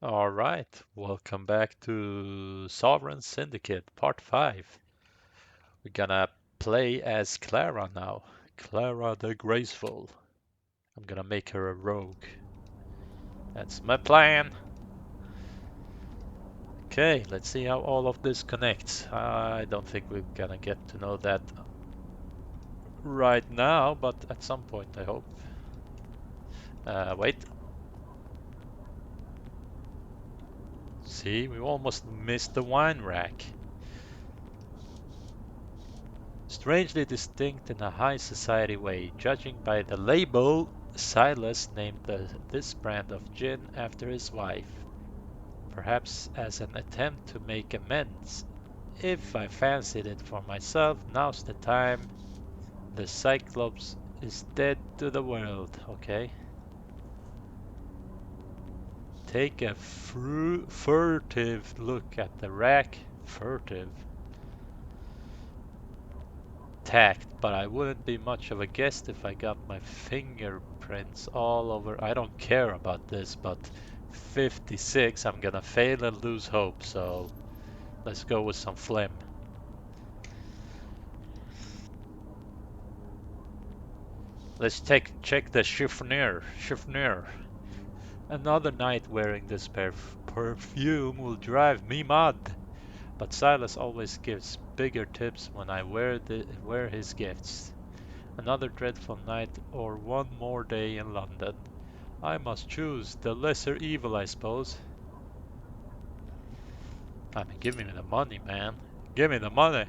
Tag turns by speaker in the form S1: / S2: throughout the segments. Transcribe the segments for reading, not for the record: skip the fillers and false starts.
S1: All right, welcome back to Sovereign Syndicate Part 5. We're gonna play as Clara now. Clara the Graceful. I'm gonna make her a rogue. That's my plan. Okay, let's see how all of this connects. I don't think we're gonna get to know that right now, but at some point I hope. Wait. See, we almost missed the wine rack. Strangely distinct in a high society way, judging by the label, Silas named this brand of gin after his wife, perhaps as an attempt to make amends. If I fancied it for myself, now's the time. The Cyclops is dead to the world, okay? Take a furtive look at the rack. Furtive. Tact, but I wouldn't be much of a guest if I got my fingerprints all over. I don't care about this, but 56, I'm gonna fail and lose hope, so let's go with some phlegm. Let's check the chiffonier. Chiffonier. Another night wearing this perfume will drive me mad. But Silas always gives bigger tips when I wear his gifts. Another dreadful night or one more day in London. I must choose the lesser evil, I suppose. I mean, give me the money, man. Give me the money.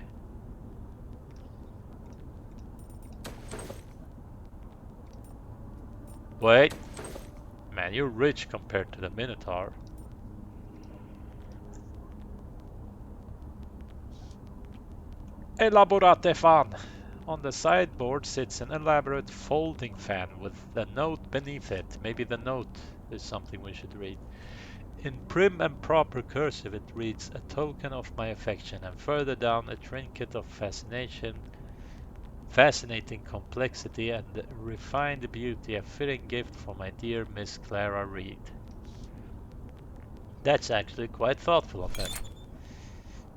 S1: Wait. Man, you're rich compared to the Minotaur. Elaborate fan. On the sideboard sits an elaborate folding fan with a note beneath it. Maybe the note is something we should read. In prim and proper cursive it reads, "A token of my affection," and further down, "A trinket of fascinating complexity and refined beauty, a fitting gift for my dear Miss Clara Reed." That's actually quite thoughtful of him.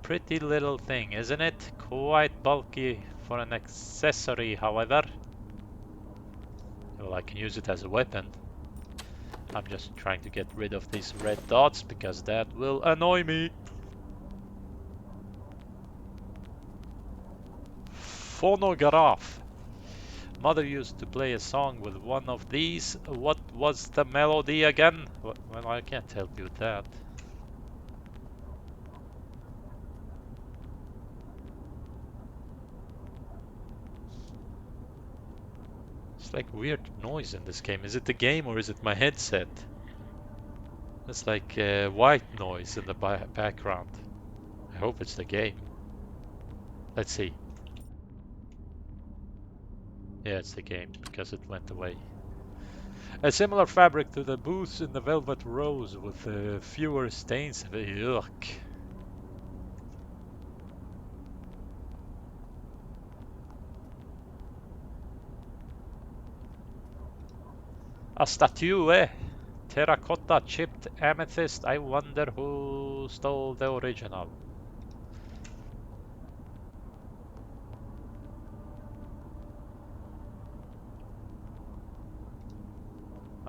S1: Pretty little thing, isn't it? Quite bulky for an accessory, however. Well, I can use it as a weapon. I'm just trying to get rid of these red dots because that will annoy me. Phonograph. Mother used to play a song with one of these. What was the melody again? Well, I can't help you with that. It's like weird noise in this game. Is it the game or is it my headset? It's like white noise in the background. I hope it's the game. Let's see. Yeah, it's the game because it went away. A similar fabric to the booths in the Velvet Rose with fewer stains. Yuck. A statue, eh? Terracotta chipped amethyst. I wonder who stole the original.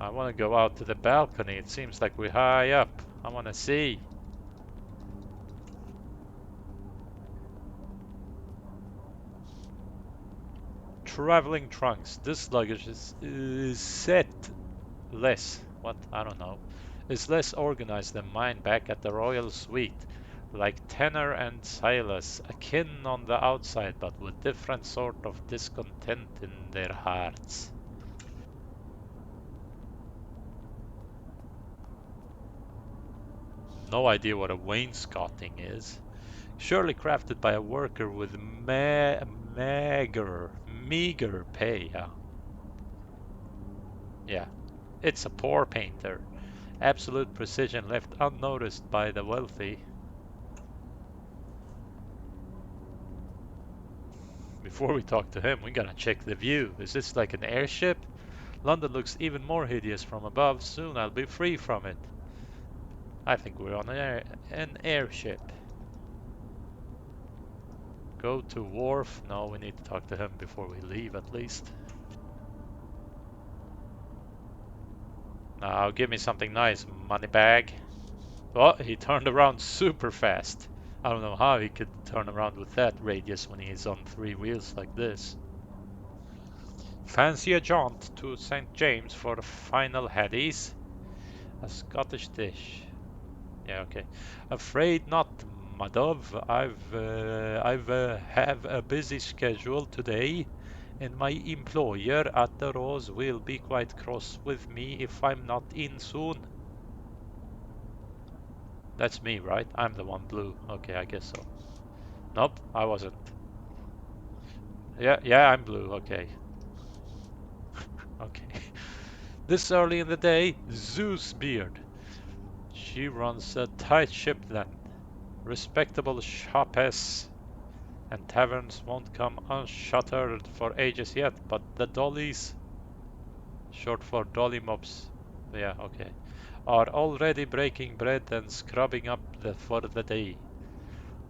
S1: I want to go out to the balcony. It seems like we're high up. I want to see. Traveling trunks. This luggage is set less. What? I don't know. Is less organized than mine back at the royal suite. Like Tenor and Silas, akin on the outside, but with different sort of discontent in their hearts. No idea what a wainscoting is. Surely crafted by a worker with meager pay. Yeah, it's a poor painter. Absolute precision left unnoticed by the wealthy. Before we talk to him, we gotta check the view. Is this like an airship? London looks even more hideous from above. Soon I'll be free from it. I think we're on an airship. Go to wharf. No, we need to talk to him before we leave at least. Now give me something nice, money bag. Oh, he turned around super fast. I don't know how he could turn around with that radius when he's on 3 wheels like this. Fancy a jaunt to St. James for the final headies? A Scottish dish. Yeah, okay. Afraid not, my dove. Have a busy schedule today, and my employer at the Rose will be quite cross with me if I'm not in soon. That's me, right? I'm the one blue. Okay, I guess so. Nope, I wasn't. Yeah, I'm blue. Okay. Okay. This early in the day, Zeus beard. She runs a tight ship then. Respectable shopess, and taverns won't come unshuttered for ages yet, but the dollies, short for dolly mops, yeah, okay, are already breaking bread and scrubbing up for the day.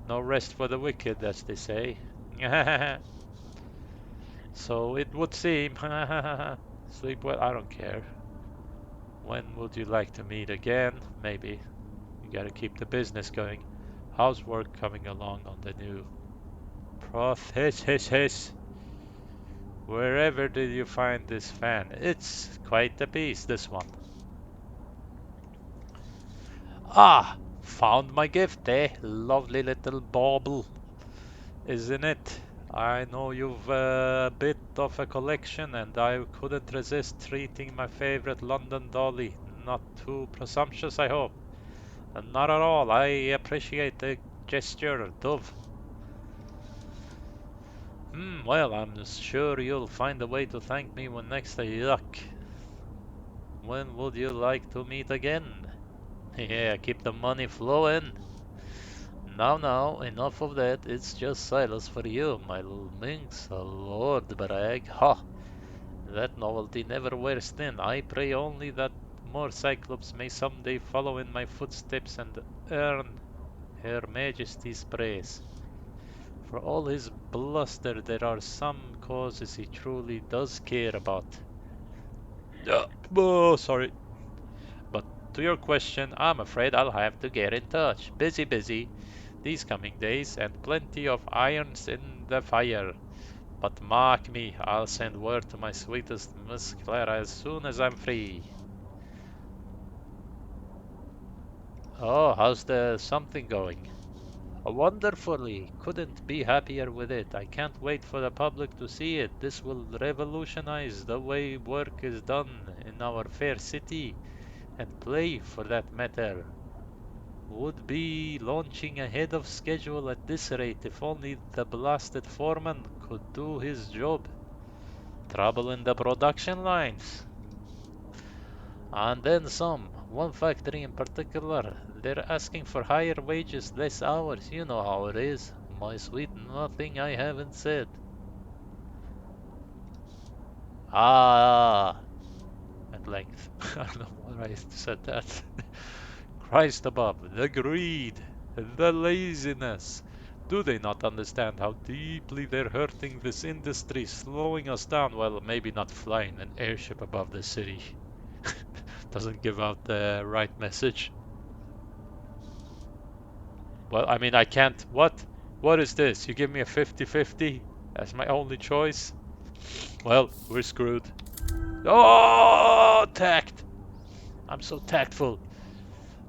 S1: No rest for the wicked, as they say. So it would seem. Sleep well, I don't care. When would you like to meet again? Maybe. You gotta keep the business going. How's work coming along on the new Prothesis? Wherever did you find this fan? It's quite a piece, this one. Ah! Found my gift, eh? Lovely little bauble, isn't it? I know you've a bit of a collection, and I couldn't resist treating my favorite London dolly. Not too presumptuous, I hope. Not at all. I appreciate the gesture, Dove. Well, I'm sure you'll find a way to thank me when next I yuck. When would you like to meet again? Yeah, keep the money flowing. Now, enough of that. It's just Silas for you, my little minx. A lord brag. Ha! That novelty never wears thin. I pray only that more Cyclops may someday follow in my footsteps and earn Her Majesty's praise. For all his bluster, there are some causes he truly does care about. Oh, sorry. But to your question, I'm afraid I'll have to get in touch. Busy these coming days, and plenty of irons in the fire. But mark me, I'll send word to my sweetest Miss Clara as soon as I'm free. Oh, how's the something going? Wonderfully. Couldn't be happier with it. I can't wait for the public to see it. This will revolutionize the way work is done in our fair city, and play, for that matter, would be launching ahead of schedule at this rate if only the blasted foreman could do his job. Trouble in the production lines. And then some. One factory in particular, they're asking for higher wages, less hours. You know how it is. My sweet, nothing I haven't said. Ah, at length. I don't know why I said that. Christ above, the greed, the laziness. Do they not understand how deeply they're hurting this industry, slowing us down? Well, maybe not flying an airship above the city. Doesn't give out the right message. Well, I mean, I can't. What? What is this? You give me a 50-50 as my only choice? Well, we're screwed. Oh, tact! I'm so tactful.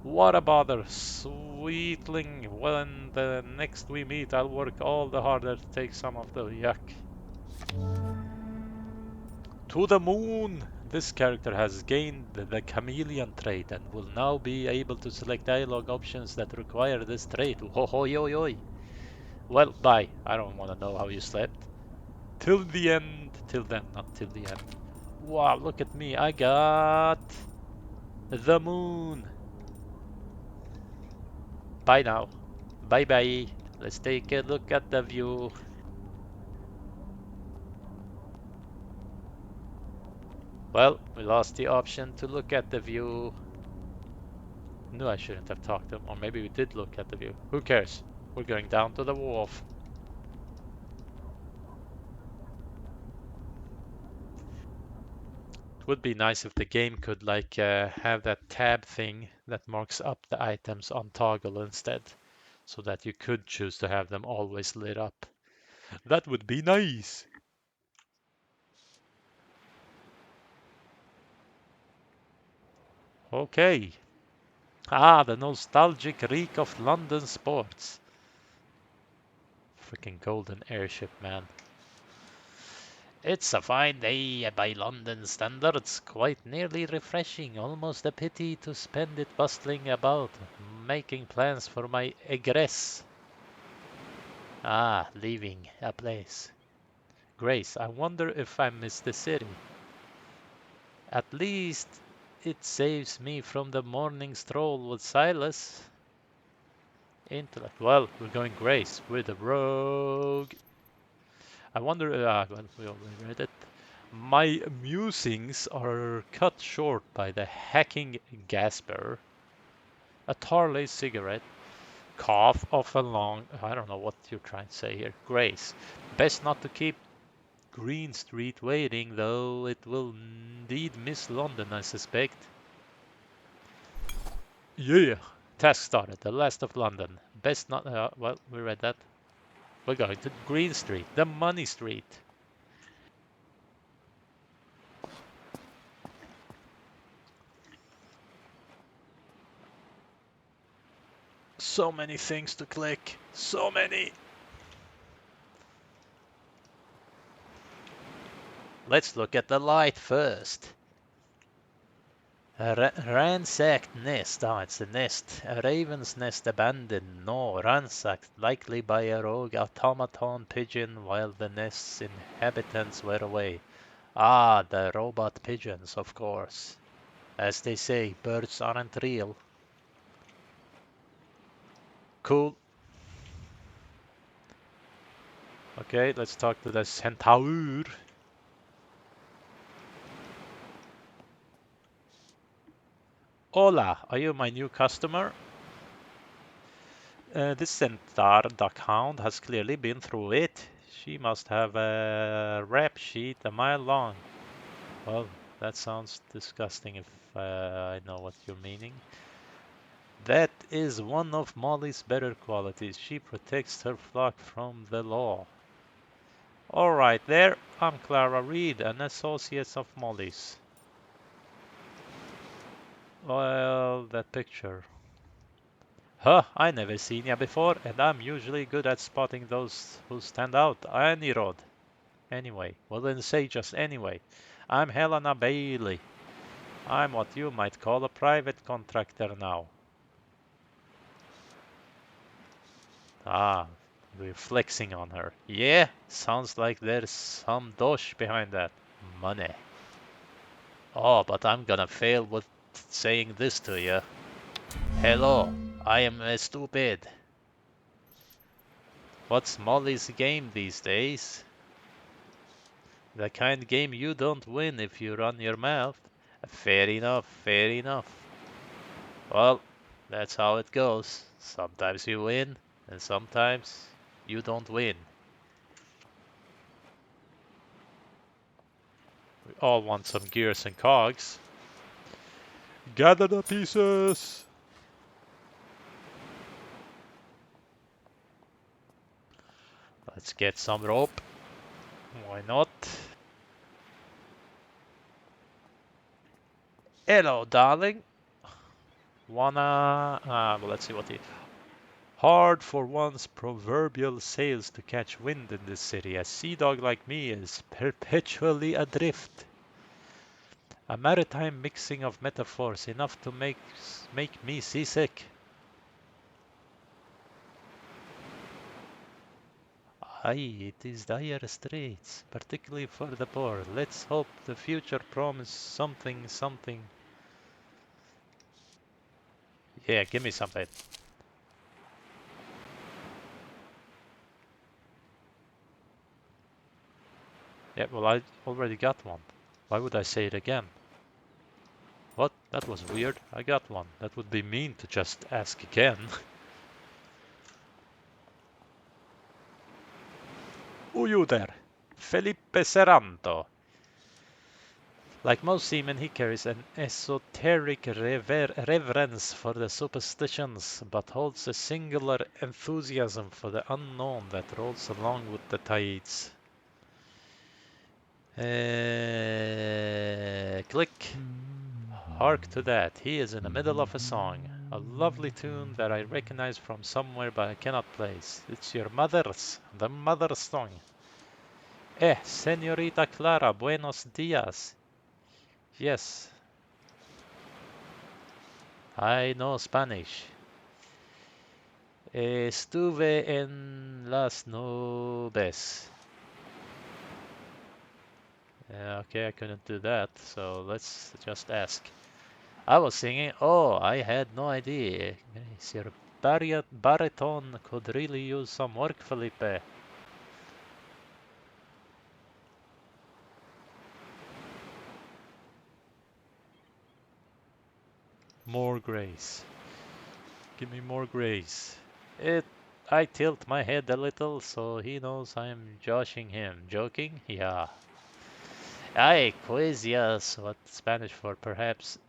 S1: What a bother, sweetling. When the next we meet, I'll work all the harder to take some of the yuck. To the moon! This character has gained the chameleon trait and will now be able to select dialogue options that require this trait. Ho ho yo yo. Well, bye. I don't want to know how you slept. Till the end. Till then, not till the end. Wow, look at me. I got the moon. Bye now. Bye bye. Let's take a look at the view. Well, we lost the option to look at the view. Knew I shouldn't have talked to him, or maybe we did look at the view. Who cares? We're going down to the wharf. It would be nice if the game could like have that tab thing that marks up the items on toggle instead, so that you could choose to have them always lit up. That would be nice. Okay. Ah, the nostalgic reek of London sports. Freaking golden airship, man. It's a fine day by London standards, quite nearly refreshing, almost a pity to spend it bustling about, making plans for my egress. Ah, leaving a place. Grace, I wonder if I miss the city. At least it saves me from the morning stroll with Silas. Intellect. Well, we're going Grace. We're the rogue. I wonder. Well, we already read it. My musings are cut short by the hacking Gasper, a Tarley cigarette, cough of a long. I don't know what you're trying to say here. Grace. Best not to keep Green Street waiting, though it will indeed miss London, I suspect. Yeah. Task started. The last of London. Best not. Well, we read that. We're going to Green Street, the Money Street. So many things to click. So many. Let's look at the light first. A ransacked nest. Ah, it's the nest. A raven's nest abandoned. No, ransacked, likely by a rogue automaton pigeon while the nest's inhabitants were away. Ah, the robot pigeons, of course. As they say, birds aren't real. Cool. Okay, let's talk to the centaur. Hola, are you my new customer? This centaur duckhound has clearly been through it. She must have a rap sheet a mile long. Well, that sounds disgusting if I know what you're meaning. That is one of Molly's better qualities. She protects her flock from the law. All right, there. I'm Clara Reed, an associate of Molly's. Well, that picture. Huh, I never seen ya before, and I'm usually good at spotting those who stand out. Any road. Anyway, well then say just anyway. I'm Helena Bailey. I'm what you might call a private contractor now. Ah, we're flexing on her. Yeah, sounds like there's some dosh behind that. Money. Oh, but I'm gonna fail with saying this to you. Hello, I am stupid. What's Molly's game these days? The kind game you don't win if you run your mouth. Fair enough, fair enough. Well, that's how it goes. Sometimes you win, and sometimes you don't win. We all want some gears and cogs. Gather the pieces! Let's get some rope. Why not? Hello, darling. Well, let's see what he. Hard for one's proverbial sails to catch wind in this city. A sea dog like me is perpetually adrift. A maritime mixing of metaphors, enough to make me seasick. Aye, it is dire straits, particularly for the poor. Let's hope the future promises something. Yeah, give me something. Yeah, well, I already got one. Why would I say it again? What? That was weird. I got one. That would be mean to just ask again. Who you there? Felipe Serranto. Like most seamen, he carries an esoteric reverence for the superstitions, but holds a singular enthusiasm for the unknown that rolls along with the tides. Click. Hark to that. He is in the middle of a song. A lovely tune that I recognize from somewhere but I cannot place. It's your mother's, the mother's song. Señorita Clara, buenos días. Yes, I know Spanish. Estuve en las nubes. Okay, I couldn't do that, so let's just ask. I was singing. Oh, I had no idea. Your baritone could really use some work, Felipe. More grace. Give me more grace. It. I tilt my head a little so he knows I'm joshing him. Joking? Yeah. Ay, quiz, yes. What Spanish for perhaps?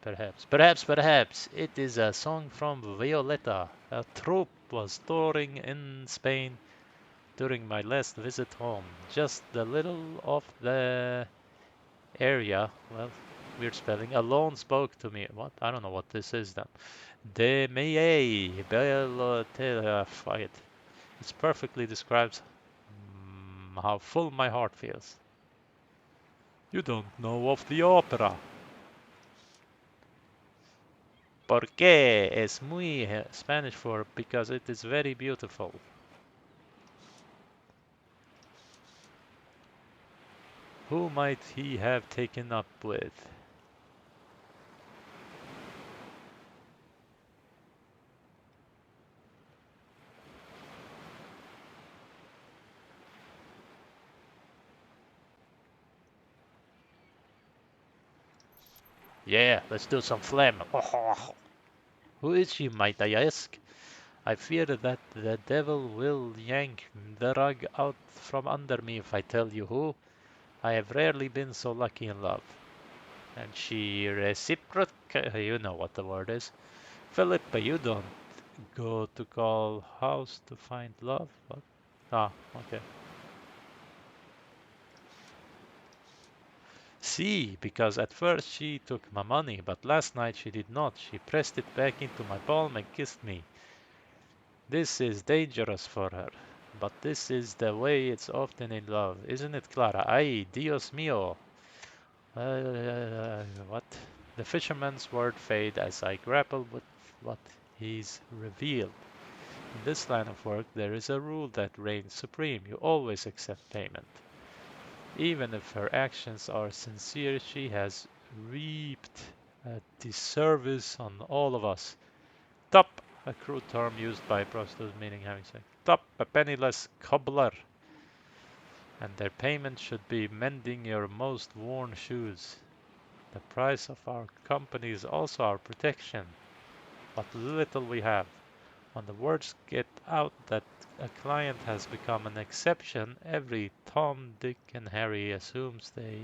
S1: Perhaps. It is a song from Violeta. A troupe was touring in Spain during my last visit home. Just a little of the area, well, weird spelling, alone spoke to me. What? I don't know what this is then. De mie, fuck it. It perfectly describes how full my heart feels. You don't know of the opera. Porque es muy Spanish for because it is very beautiful. Who might he have taken up with? Yeah, let's do some phlegm. Who is she, might I ask? I fear that the devil will yank the rug out from under me if I tell you who. I have rarely been so lucky in love. And she you know what the word is. Philippa, you don't go to call house to find love. What? Ah, okay. See, because at first she took my money, but last night she did not. She pressed it back into my palm and kissed me. This is dangerous for her, but this is the way it's often in love, isn't it, Clara? Ay, Dios mío. What? The fisherman's word fade as I grapple with what he's revealed. In this line of work, there is a rule that reigns supreme. You always accept payment. Even if her actions are sincere, she has reaped a disservice on all of us. Top, a crude term used by prostitutes meaning having sex. Top, a penniless cobbler. And their payment should be mending your most worn shoes. The price of our company is also our protection. What little we have. When the words get out that a client has become an exception, every Tom, Dick, and Harry assumes they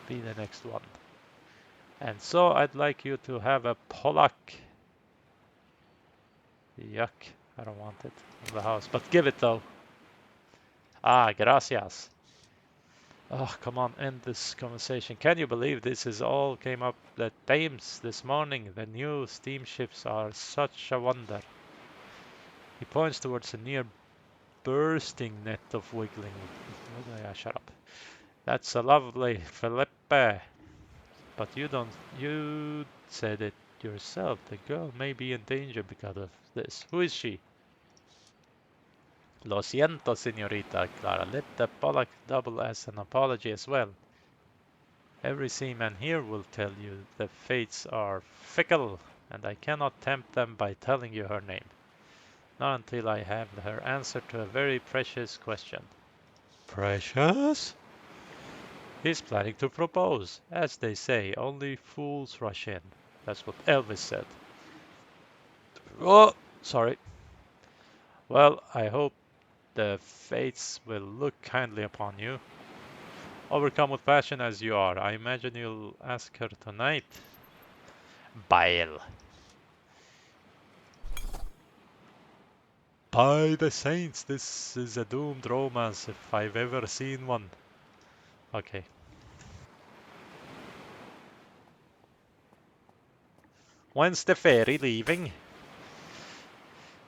S1: be the next one. And so I'd like you to have a Polak. Yuck, I don't want it in the house, but give it though. Ah, gracias. Oh, come on, end this conversation. Can you believe this is all came up the Thames this morning? The new steamships are such a wonder. He points towards a near bursting net of wiggling. Shut up. That's a lovely Felipe. But you said it yourself. The girl may be in danger because of this. Who is she? Lo siento, señorita Clara. Let the Pollock double as an apology as well. Every seaman here will tell you the fates are fickle, and I cannot tempt them by telling you her name. Not until I have her answer to a very precious question. Precious? He's planning to propose. As they say, only fools rush in. That's what Elvis said. Oh, sorry. Well, I hope the fates will look kindly upon you. Overcome with passion as you are, I imagine you'll ask her tonight. Bile. By the saints, this is a doomed romance if I've ever seen one. Okay. When's the ferry leaving?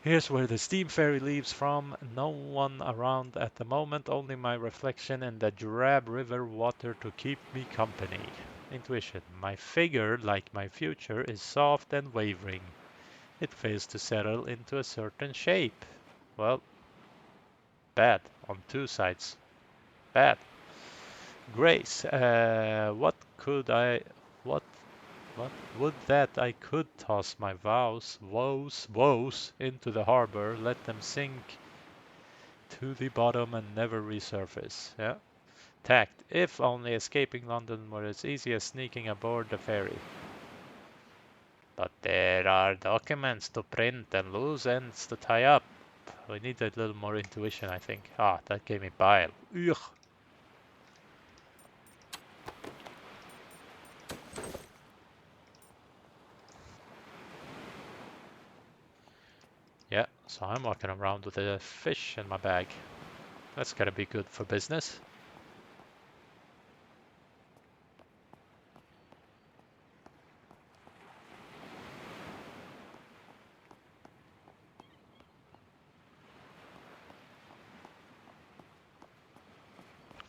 S1: Here's where the steam ferry leaves from. No one around at the moment, only my reflection in the drab river water to keep me company. Intuition. My figure, like my future, is soft and wavering. It fails to settle into a certain shape. Well, bad on two sides. Bad. Grace. What What would that I could toss my woes into the harbor, let them sink to the bottom and never resurface. Yeah. Tact. If only escaping London were as easy as sneaking aboard the ferry. But there are documents to print and loose ends to tie up. We need a little more intuition, I think. Ah, that gave me bile. Ugh. Yeah, so I'm walking around with a fish in my bag. That's gotta be good for business.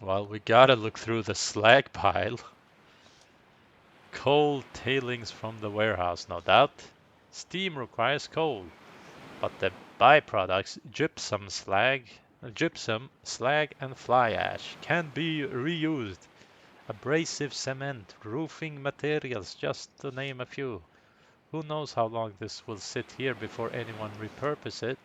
S1: Well, we gotta look through the slag pile. Coal tailings from the warehouse, no doubt. Steam requires coal, but the byproducts, gypsum, slag, and fly ash, can be reused. Abrasive cement, roofing materials, just to name a few. Who knows how long this will sit here before anyone repurposes it?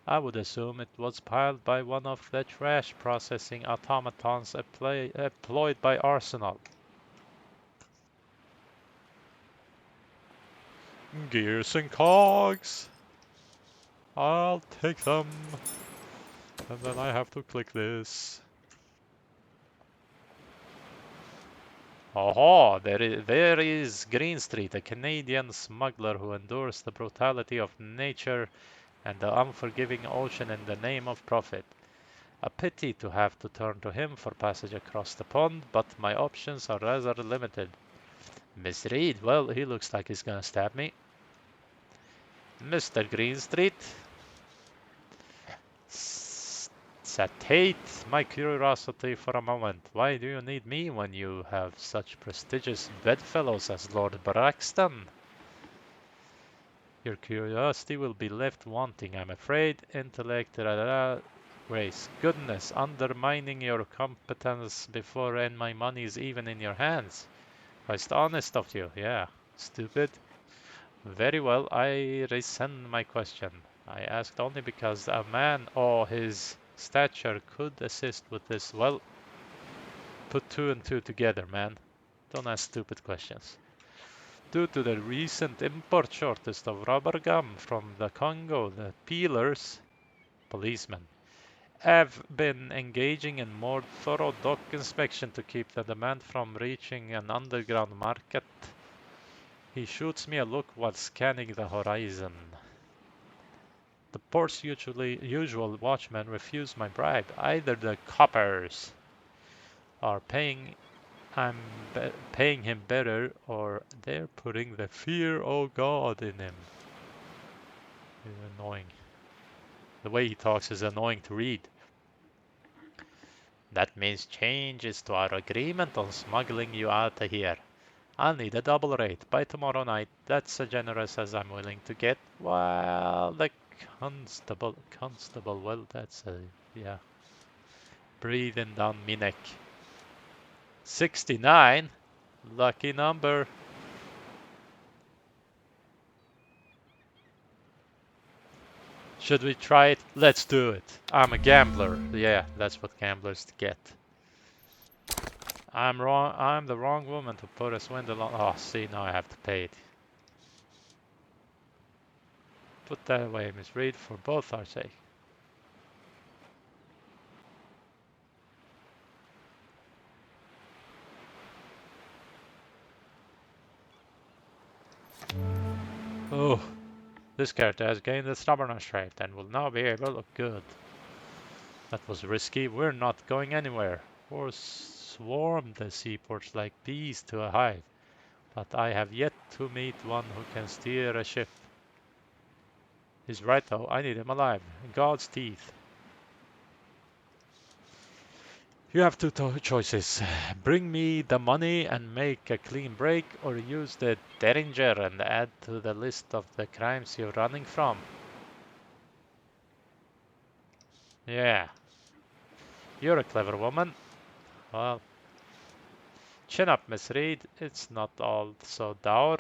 S1: I would assume it was piled by one of the trash processing automatons employed by Arsenal. Gears and cogs. I'll take them. And then I have to click this. Oh, there is Green Street, a Canadian smuggler who endures the brutality of nature and the unforgiving ocean in the name of profit. A pity to have to turn to him for passage across the pond, but my options are rather limited. Miss Reed, well, he looks like he's gonna stab me. Mr. Greenstreet, satiate my curiosity for a moment. Why do you need me when you have such prestigious bedfellows as Lord Braxton? Your curiosity will be left wanting, I'm afraid. Intellect, Grace. Goodness, undermining your competence before and my money is even in your hands. Quite honest of you, yeah. Stupid. Very well, I rescind my question. I asked only because a man or his stature could assist with this. Well, put two and two together, man. Don't ask stupid questions. Due to the recent import shortage of rubber gum from the Congo, the peelers, policemen, have been engaging in more thorough dock inspection to keep the demand from reaching an underground market. He shoots me a look while scanning the horizon. The port's usual watchmen refuse my bribe. Either the coppers are I'm paying him better, or they're putting the fear of God in him. He's annoying. The way he talks is annoying to read. That means changes to our agreement on smuggling you out of here. I'll need a double rate by tomorrow night. That's as generous as I'm willing to get. Well, the constable, well, that's yeah, breathing down me neck. 69? Lucky number. Should we try it? Let's do it. I'm a gambler. Yeah, that's what gamblers get. I'm wrong. I'm the wrong woman to put a swindle on. Oh, see, now I have to pay it. Put that away, Miss Reed, for both our sake. Oh, this character has gained the stubbornness trait and will now be able to look good. That was risky. We're not going anywhere. Or swarm the seaports like bees to a hive. But I have yet to meet one who can steer a ship. He's right though, I need him alive. God's teeth. You have two choices. Bring me the money and make a clean break, or use the Derringer and add to the list of the crimes you're running from. Yeah, you're a clever woman. Well, chin up, Miss Reed. It's not all so dour.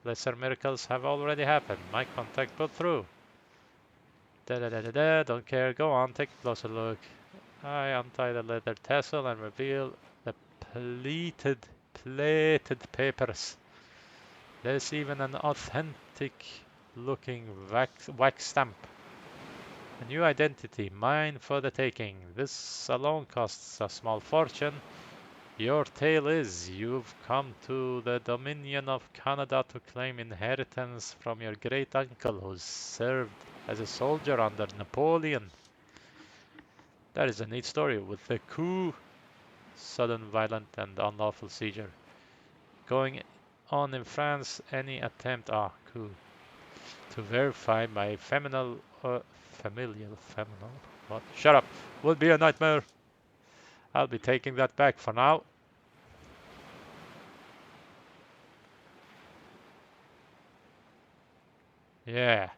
S1: Lesser miracles have already happened. My contact pulled through. Da da da da da. Don't care. Go on, take a closer look. I untie the leather tassel and reveal the plated papers. There's even an authentic looking wax stamp. A new identity, mine for the taking. This alone costs a small fortune. Your tale is you've come to the Dominion of Canada to claim inheritance from your great uncle who served as a soldier under Napoleon. That is a neat story with the coup, sudden, violent, and unlawful seizure. Going on in France, any attempt, coup, to verify my familial, what? Shut up, would be a nightmare. I'll be taking that back for now. Yeah,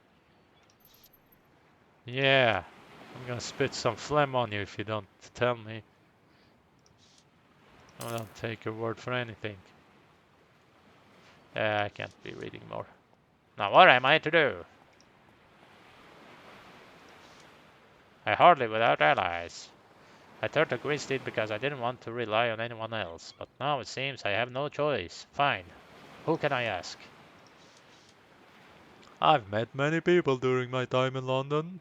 S1: yeah. I'm gonna spit some phlegm on you if you don't tell me. I don't take your word for anything. I can't be reading more. Now what am I to do? I hardly without allies. I turned to Graceful because I didn't want to rely on anyone else, but now it seems I have no choice. Fine. Who can I ask? I've met many people during my time in London.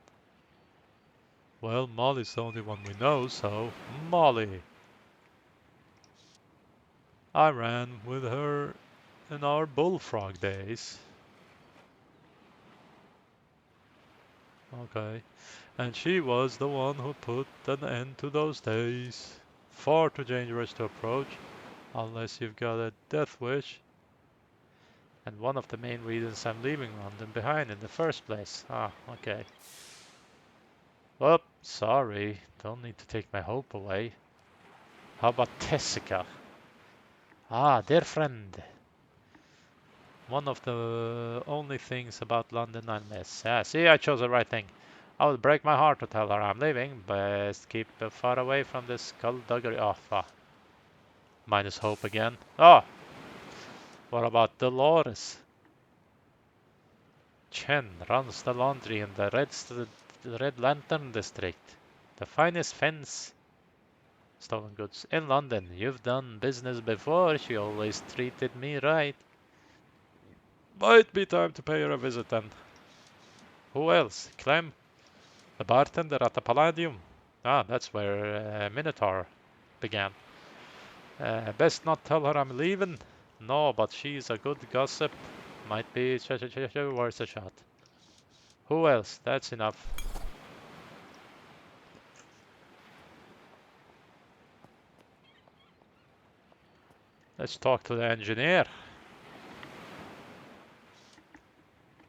S1: Well, Molly's the only one we know, so Molly. I ran with her in our bullfrog days. Okay. And she was the one who put an end to those days. Far too dangerous to approach, unless you've got a death wish. And one of the main reasons I'm leaving London behind in the first place. Okay. Oh, sorry. Don't need to take my hope away. How about Tessica? Dear friend. One of the only things about London I miss. See, I chose the right thing. I would break my heart to tell her I'm leaving. Best keep far away from this skullduggery. Minus hope again. What about Dolores? Chen runs the laundry in the Red Lantern district. The finest fence stolen goods in London. You've done business before. She always treated me right. Might be time to pay her a visit then. Who else? Clem? The bartender at the Palladium. That's where Minotaur began. Best not tell her I'm leaving. No, but she's a good gossip. Might be worth a shot. Who else? That's enough. Let's talk to the engineer.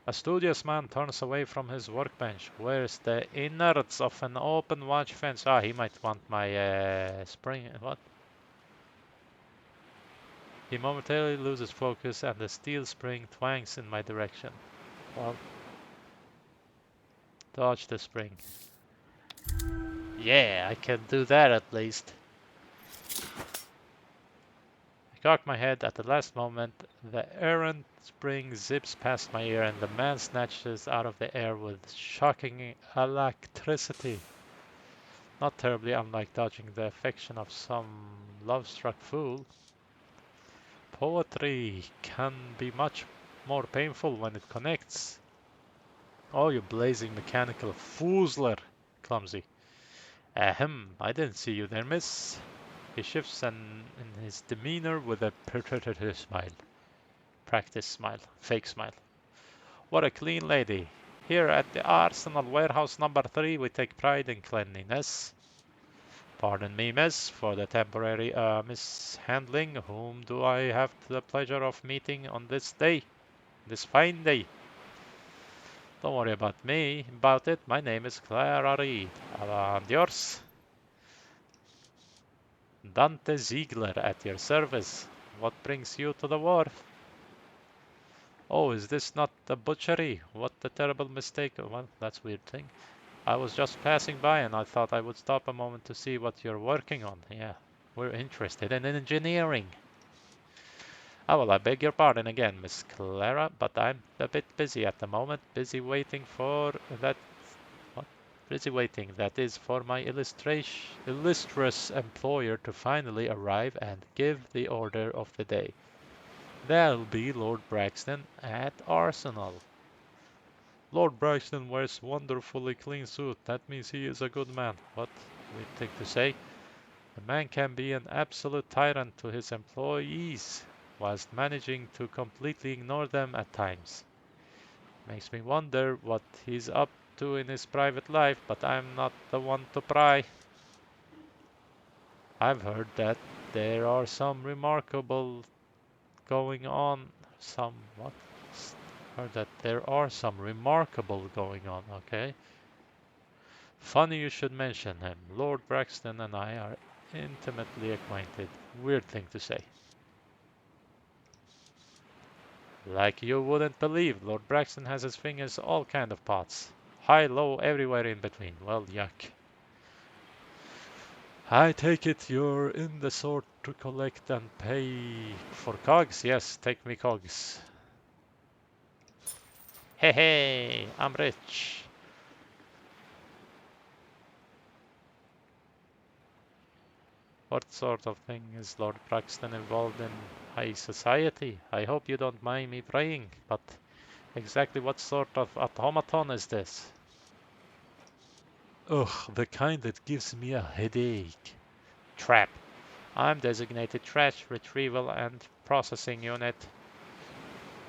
S1: A studious man turns away from his workbench. Where's the innards of an open watch fence? He might want my spring. What? He momentarily loses focus and the steel spring twangs in my direction. Well, dodge the spring. Yeah, I can do that at least. I cock my head at the last moment. The errant spring zips past my ear and the man snatches out of the air with shocking electricity. Not terribly unlike dodging the affection of some love-struck fool. Poetry can be much more painful when it connects. Oh, you blazing mechanical foozler, clumsy. Ahem, I didn't see you there, miss. He shifts in his demeanor with a smile. Practice smile, fake smile. What a clean lady. Here at the Arsenal Warehouse number 3, we take pride in cleanliness. Pardon me, miss, for the temporary mishandling. Whom do I have the pleasure of meeting on this day? This fine day. Don't worry about it. My name is Clara Reed. And yours? Dante Ziegler at your service. What brings you to the wharf? Oh, is this not the butchery? What a terrible mistake. Well, that's a weird thing. I was just passing by and I thought I would stop a moment to see what you're working on. Yeah, we're interested in engineering. Oh, well, I beg your pardon again, Miss Clara, but I'm a bit busy at the moment. Busy waiting for that. What? Busy waiting, that is, for my illustrious employer to finally arrive and give the order of the day. That'll be Lord Braxton at Arsenal. Lord Braxton wears wonderfully clean suit. That means he is a good man. What? Weird thing to say. The man can be an absolute tyrant to his employees, whilst managing to completely ignore them at times. Makes me wonder what he's up to in his private life, but I'm not the one to pry. I've heard that there are some remarkable going on. Some what? Heard that there are some remarkable going on, okay? Funny you should mention him. Lord Braxton and I are intimately acquainted. Weird thing to say. Like you wouldn't believe, Lord Braxton has his fingers all kind of pots. High, low, everywhere in between. Well, yuck. I take it you're in the sort to collect and pay for cogs? Yes, take me cogs. Hey, hey, I'm rich. What sort of thing is Lord Braxton involved in high society? I hope you don't mind me praying, but exactly what sort of automaton is this? Ugh, the kind that gives me a headache. Trap. I'm designated trash retrieval and processing unit.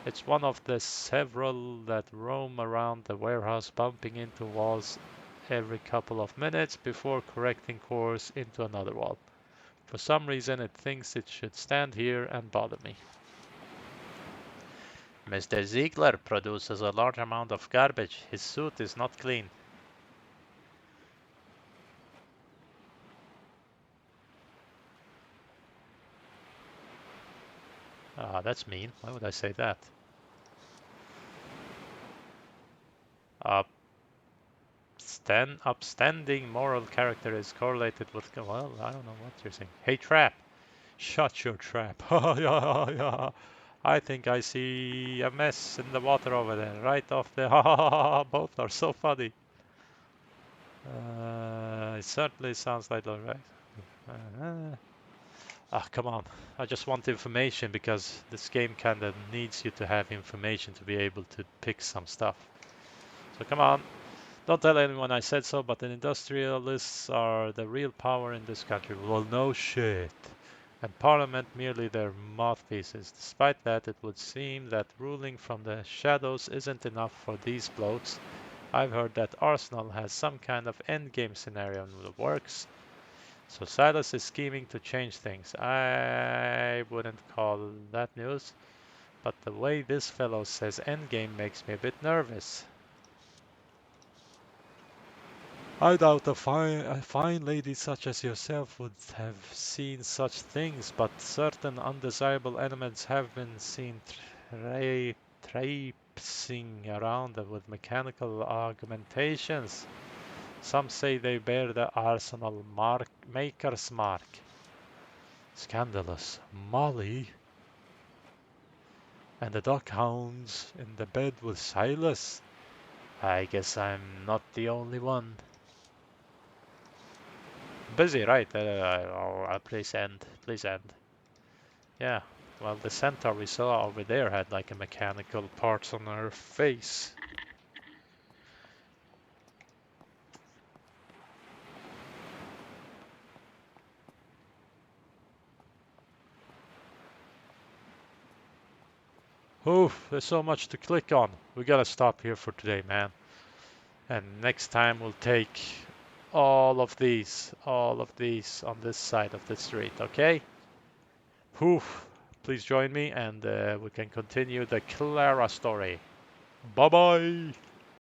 S1: It's one of the several that roam around the warehouse bumping into walls every couple of minutes before correcting course into another wall. For some reason it thinks it should stand here and bother me. Mr. Ziegler produces a large amount of garbage. His suit is not clean. Ah, that's mean. Why would I say that? Upstanding moral character is correlated with, well, I don't know what you're saying. Hey, Trap! Shut your trap. Yeah, yeah. I think I see a mess in the water over there, right off the. Both are so funny. It certainly sounds like alright. Come on. I just want information because this game kind of needs you to have information to be able to pick some stuff. So come on. Don't tell anyone I said so, but the industrialists are the real power in this country. Well, no shit. And Parliament merely their mouthpieces. Despite that, it would seem that ruling from the shadows isn't enough for these blokes. I've heard that Arsenal has some kind of endgame scenario in the works, so Silas is scheming to change things. I wouldn't call that news, but the way this fellow says endgame makes me a bit nervous. I doubt a fine lady such as yourself would have seen such things, but certain undesirable elements have been seen traipsing around with mechanical augmentations. Some say they bear the Arsenal maker's mark. Scandalous. Molly and the dog hounds in the bed with Silas. I guess I'm not the only one. Busy, right? Please end. Please end. Yeah. Well, the centaur we saw over there had like a mechanical parts on her face. Oof, there's so much to click on. We gotta stop here for today, man. And next time we'll take all of these on this side of the street, okay? Oof. Please join me and we can continue the Clara story. Bye bye.